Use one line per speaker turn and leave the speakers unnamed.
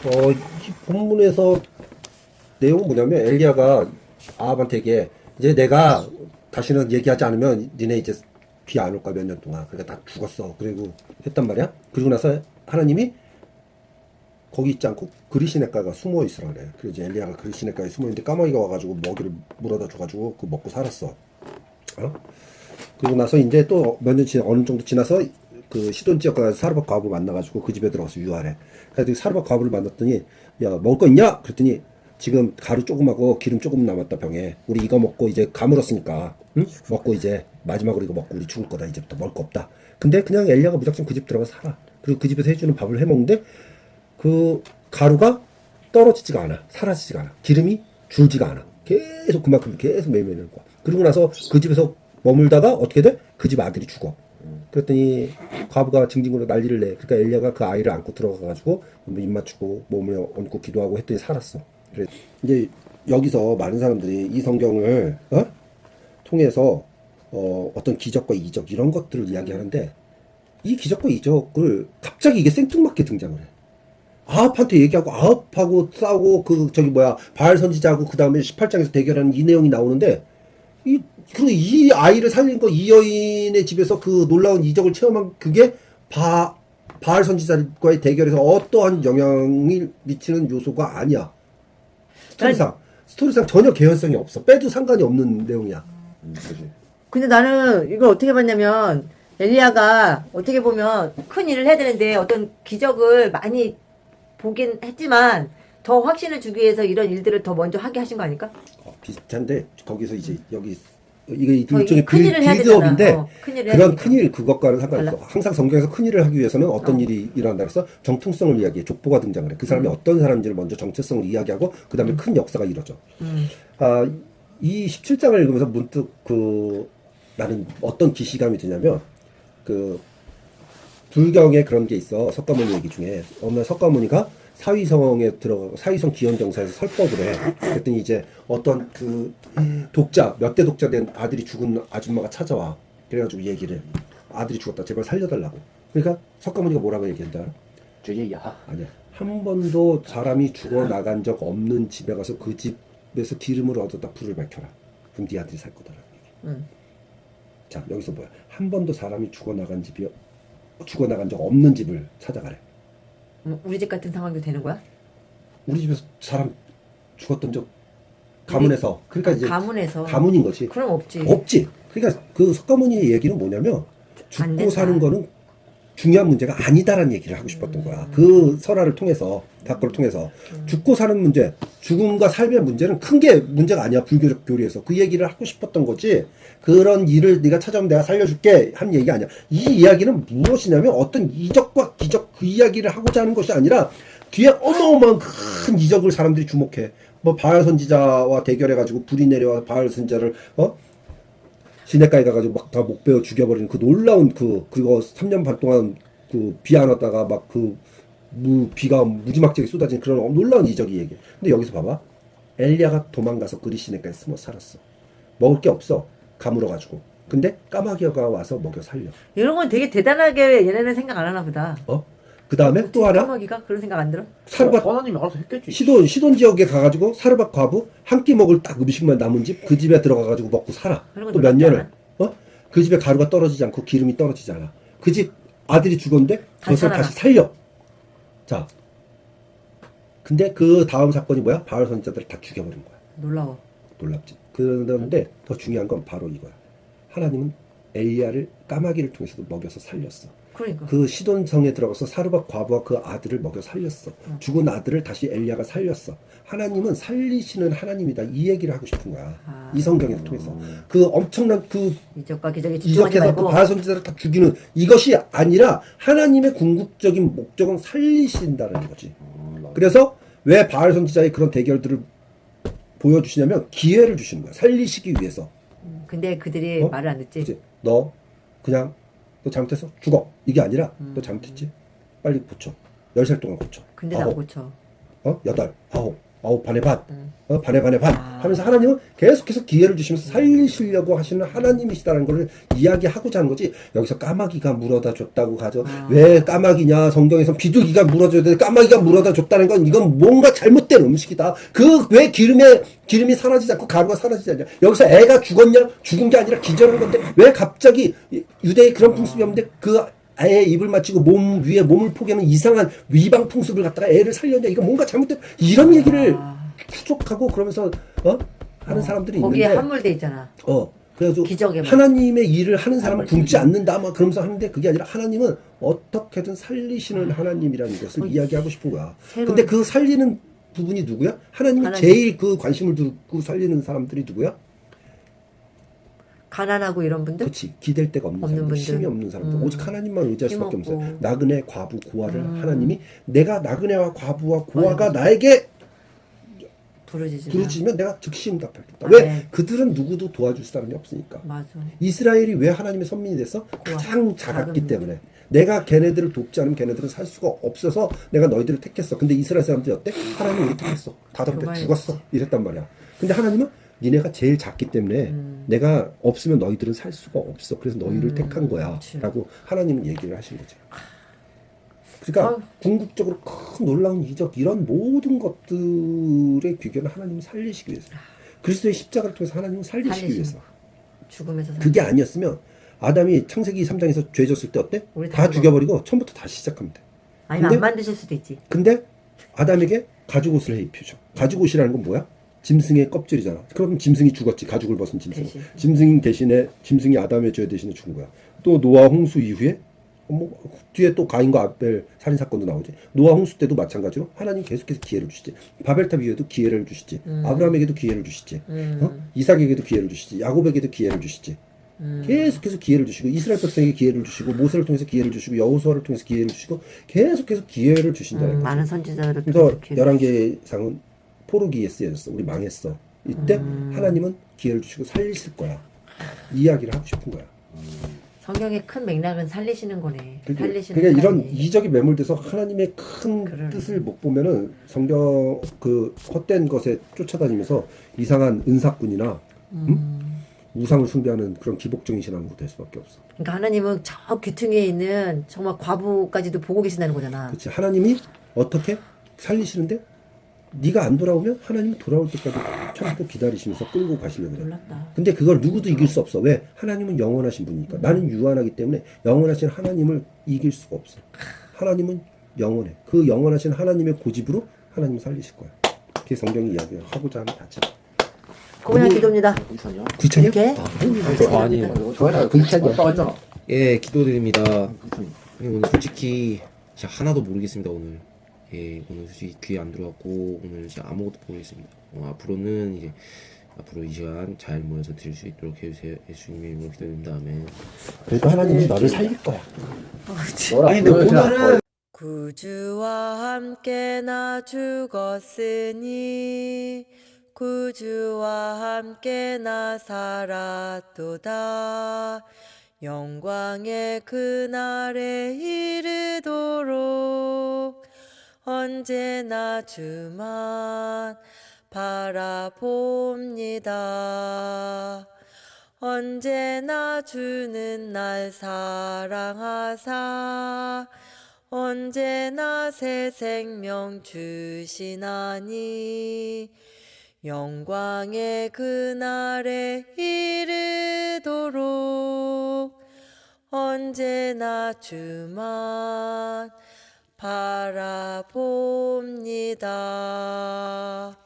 이 본문에서 내용은 뭐냐면 엘리야가 아합한테 얘기해. 이제 내가 다시는 얘기하지 않으면 니네 이제 비 안 올 거야 몇 년 동안. 그러니까 다 죽었어. 그리고 했단 말이야. 그리고 나서 하나님이 거기 있지 않고 그리시네가가 숨어 있으라 그래. 그래서 이제 엘리야가 그리시네가에 숨어 있는데 까마귀가 와가지고 먹이를 물어다 줘가지고 그 먹고 살았어. 어? 그리고 나서 이제 또 몇 년 어느 정도 지나서 그 시돈 지역 가서 사르밧 과부 만나가지고 그 집에 들어가서 유하래. 그래서 사르밧 과부를 만났더니 야 먹을 거 있냐? 그랬더니 지금 가루 조금하고 기름 조금 남았다 병에. 우리 이거 먹고 이제 가물었으니까 응? 먹고 이제 마지막으로 이거 먹고 우리 죽을 거다. 이제부터 먹을 거 없다. 근데 그냥 엘리야가 무작정 그 집 들어가서 살아. 그리고 그 집에서 해주는 밥을 해먹는데 그 가루가 떨어지지가 않아. 사라지지가 않아. 기름이 줄지가 않아. 계속 그만큼 계속 매일매일 먹는 거야. 그리고 나서 그 집에서 머물다가 어떻게 돼? 그 집 아들이 죽어. 그랬더니 과부가 징징으로 난리를 내. 그러니까 엘리야가 그 아이를 안고 들어가가지고 입 맞추고 몸을 얹고 기도하고 했더니 살았어. 그래. 이제 여기서 많은 사람들이 이 성경을 통해서 어떤 기적과 이적 이런 것들을 이야기하는데 이 기적과 이적을 갑자기 이게 생뚱맞게 등장을 해. 아합한테 얘기하고 아합하고 싸우고 그 저기 뭐야 바알 선지자하고 그 다음에 18장에서 대결하는 이 내용이 나오는데 이 아이를 살린 거 이 여인의 집에서 그 놀라운 이적을 체험한 그게 바알 선지자과의 대결에서 어떠한 영향을 미치는 요소가 아니야. 스토리상 전혀 개연성이 없어. 빼도 상관이 없는 내용이야. 그치?
근데 나는 이걸 어떻게 봤냐면 엘리야가 어떻게 보면 큰 일을 해야 되는데 어떤 기적을 많이 보긴 했지만 더 확신을 주기 위해서 이런 일들을 더 먼저 하게 하신 거 아닐까?
비슷한데 거기서 이제 여기 이게
큰일을
일종의
해야
빌드업인데
되잖아. 큰일을
그런
해야
큰일 그것과는 상관없어.
달라?
항상 성경에서 큰일을 하기 위해서는 어떤 일이 일어난다 그래서 정통성을 이야기해. 족보가 등장을 해. 그 사람이 어떤 사람인지를 먼저 정체성을 이야기하고 그 다음에 큰 역사가 이루어져. 이 17장을 읽으면서 문득 나는 어떤 기시감이 드냐면 불경에 그런 게 있어. 석가모니 얘기 중에 어느 날 석가모니가 사위성에 들어가고 사위성 기원정사에서 설법을 해. 그랬더니 이제 어떤 독자 몇 대 독자 된 아들이 죽은 아줌마가 찾아와. 그래가지고 얘기를 아들이 죽었다 제발 살려달라고. 그러니까 석가모니가 뭐라고 얘기한다?
주제야.
아니야. 한 번도 사람이 죽어 나간 적 없는 집에 가서 그 집에서 기름을 얻었다 불을 밝혀라. 그럼 네 아들이 살 거다라는 얘기. 자 여기서 뭐야? 한 번도 사람이 죽어 나간 적 없는 집을 찾아가래.
우리 집 같은 상황도 되는 거야?
우리 집에서 사람 죽었던 적 가문에서 그러니까 이제
가문에서
가문인 거지.
그럼 없지.
없지. 그러니까 그 석가모니의 얘기는 뭐냐면
안
죽고
된다.
사는 거는 중요한 문제가 아니다라는 얘기를 하고 싶었던 거야. 그 설화를 통해서 다크를 통해서 죽고 사는 문제, 죽음과 삶의 문제는 큰 게 문제가 아니야. 불교적 교리에서 그 얘기를 하고 싶었던 거지. 그런 일을 네가 찾아오면 내가 살려줄게 한 얘기 아니야. 이 이야기는 무엇이냐면 어떤 이적과 기적 그 이야기를 하고자 하는 것이 아니라 뒤에 어마어마한 큰 이적을 사람들이 주목해. 뭐 바알 선지자와 대결해가지고 불이 내려와 바알 선지자를 시냇가에 가가지고 막 다 목 베어 죽여버리는 그 놀라운 그거 3년 반 동안 비 안 왔다가 막 비가 무지막지하게 쏟아진 그런 놀라운 이적이 얘기해. 근데 여기서 봐봐. 엘리야가 도망가서 그리시네가에 숨어 살았어. 먹을 게 없어. 가물어가지고. 근데 까마귀가 와서 먹여 살려.
이런 건 되게 대단하게 얘네는 생각 안 하나 보다.
그 다음에 또 하나
까마귀가 그런 생각 안 들어?
사르밧
하나님이 알아서 했겠지.
시돈 지역에 가가지고 사르밧 과부 한 끼 먹을 딱 음식만 남은 집 그 집에 들어가가지고 먹고 살아.
그런 건
또 몇
놀랍지
년을
않아?
그 집에 가루가 떨어지지 않고 기름이 떨어지지 않아. 그 집 아들이 죽었는데 그것을
살아나.
다시 살려. 자, 근데 그 다음 사건이 뭐야? 바알 선지자들을 다 죽여버린 거야.
놀라워.
놀랍지. 그런데 더 중요한 건 바로 이거야. 하나님은 엘리야를 까마귀를 통해서도 먹여서 살렸어.
그러니까.
그 시돈성에 들어가서 사르밧 과부와 그 아들을 먹여 살렸어. 죽은 아들을 다시 엘리야가 살렸어. 하나님은 살리시는 하나님이다. 이 얘기를 하고 싶은 거야. 이 성경을 통해서. 그 엄청난
이적과 기적에 집중하지
이적해서 그
말고
바알 선지자를 다 죽이는 이것이 아니라 하나님의 궁극적인 목적은 살리신다는 거지. 그래서 왜 바알 선지자의 그런 대결들을 보여주시냐면 기회를 주시는 거야. 살리시기 위해서.
근데 그들이 말을 안 듣지.
그치? 너 잘못했어? 죽어. 이게 아니라 너 잘못했지? 빨리 고쳐. 10살 동안 고쳐.
근데 나 고쳐.
8, 9, 반에 반, 반에 반에 반 하면서 하나님은 계속해서 기회를 주시면서 살리시려고 하시는 하나님이시다는 것을 이야기하고자 하는 거지. 여기서 까마귀가 물어다 줬다고 가죠. 왜 까마귀냐? 성경에서 비둘기가 물어줘야 돼. 까마귀가 물어다 줬다는 건 이건 뭔가 잘못된 음식이다. 그 왜 기름이 사라지지 않고 가루가 사라지지 않냐? 여기서 애가 죽었냐? 죽은 게 아니라 기절한 건데 왜 갑자기 유대에 그런 풍습이 없는데 그 애의 입을 맞추고 몸 위에 몸을 포개는 이상한 위방 풍습을 갖다가 애를 살렸냐? 이거 뭔가 잘못된 이런 얘기를 추적하고 그러면서 하는 사람들이
거기에
있는데
함몰돼 있잖아.
그래가지고
기적에만.
하나님의 일을 하는 사람은 굶지 않는다 막 그러면서 하는데 그게 아니라 하나님은 어떻게든 살리시는 하나님이라는 것을 이야기하고 싶은 거야. 근데 그 살리는 부분이 누구야? 하나님이
하나님.
제일 그 관심을 두고 살리는 사람들이 누구야?
가난하고 이런 분들?
그렇지. 기댈 데가 없는
없는
사람들,
분들.
힘이 없는 사람들. 오직 하나님만 의지할 수밖에
힘없고.
없어요. 나그네, 과부, 고아를 하나님이 내가 나그네와 과부와 고아가 나에게 부르짖으면 내가 즉시 응답하겠다. 왜?
네.
그들은 누구도 도와줄 사람이 없으니까.
맞아.
이스라엘이 왜 하나님의 선민이 됐어? 가장 작았기 때문에. 내가 걔네들을 돕지 않으면 걔네들은 살 수가 없어서 내가 너희들을 택했어. 근데 이스라엘 사람들이 어때? 하나님이 우리 택했어. 다섯 배 죽었어. 이랬단 말이야. 근데 하나님은 니네가 제일 작기 때문에 내가 없으면 너희들은 살 수가 없어. 그래서 너희를 택한 거야.
그치.
라고 하나님은 얘기를 하신 거죠. 그러니까 궁극적으로 큰 놀라운 이적 이런 모든 것들의 귀결은 하나님을 살리시기 위해서. 그리스도의 십자가를 통해서 하나님을 살리시기 위해서.
죽음에서
그게 아니었으면 아담이 창세기 3장에서 죄 졌을 때 어때?
우리
다
다
죽여버리고 처음부터 다시 시작하면 돼.
아니면
근데-
안 만드실 수도 있지.
근데 아담에게 가죽옷을 해 입히죠. 가죽옷이라는 건 뭐야? 짐승의 껍질이잖아. 그럼 짐승이 죽었지. 가죽을 벗은 짐승.
대신.
짐승 대신에 짐승이 아담의 죄 대신에 죽은 거야. 또 노아 홍수 이후에 뒤에 또 가인과 아벨 살인 사건도 나오지. 노아 홍수 때도 마찬가지로 하나님 계속해서 기회를 주시지. 바벨탑 이후에도 기회를 주시지. 아브라함에게도 기회를 주시지. 이삭에게도 기회를 주시지. 야곱에게도 기회를 주시지. 계속해서 기회를 주시고 이스라엘 백성에게 기회를 주시고 모세를 통해서 기회를 주시고 여호수아를 통해서 기회를 주시고 계속해서 기회를 주신다는 거죠.
많은 선지자들을
그래서
기회를
11개상은 포르기에 쓰여졌어. 우리 망했어. 이때 하나님은 기회를 주시고 살리실 거야. 이야기를 하고 싶은 거야.
성경의 큰 맥락은 살리시는 거네. 살리시는
그러니까 이런
하나님.
이적이 매몰돼서 하나님의 큰
그러네.
뜻을 못 보면은 성경 그 헛된 것에 쫓아다니면서 이상한 은사꾼이나 우상을 숭배하는 그런 기복적인 신앙으로 될 수밖에 없어.
그러니까 하나님은 저 귀퉁이에 있는 정말 과부까지도 보고 계신다는 거잖아.
그렇지. 하나님이 어떻게 살리시는데 네가 안 돌아오면 하나님이 돌아올 때까지 처음부터 기다리시면서 끌고 가시려고 그래.
몰랐다.
근데 그걸 누구도 이길 수 없어. 왜? 하나님은 영원하신 분이니까. 나는 유한하기 때문에 영원하신 하나님을 이길 수가 없어. 하나님은 영원해. 그 영원하신 하나님의 고집으로 하나님을 살리실 거야. 그게 성경이 이야기하고자 하는 다짐.
고민한 기도입니다.
귀찮냐?
귀찮냐?
이렇게?
아니에요.
좋아요.
귀찮냐?
아까 왔잖아.
예, 기도드립니다.
귀찮이.
오늘 솔직히 진짜 하나도 모르겠습니다, 오늘. 예, 오늘 솔직히 귀에 안 들어갔고, 오늘 진짜 아무것도 모르겠습니다. 앞으로는 이제, 앞으로 이 시간 잘 모여서 드릴 수 있도록 해주세요. 예수님의 이름으로 기도드립니다. 아멘.
그래도 하나님이 너를 살릴 거야.
너라.
아니, 근데 오늘은
구주와 함께 나 죽었으니 구주와 함께 나 살았도다. 영광의 그날에 이르도록 언제나 주만 바라봅니다. 언제나 주는 날 사랑하사 언제나 새 생명 주시나니 영광의 그날에 이르도록 언제나 주만 바라봅니다.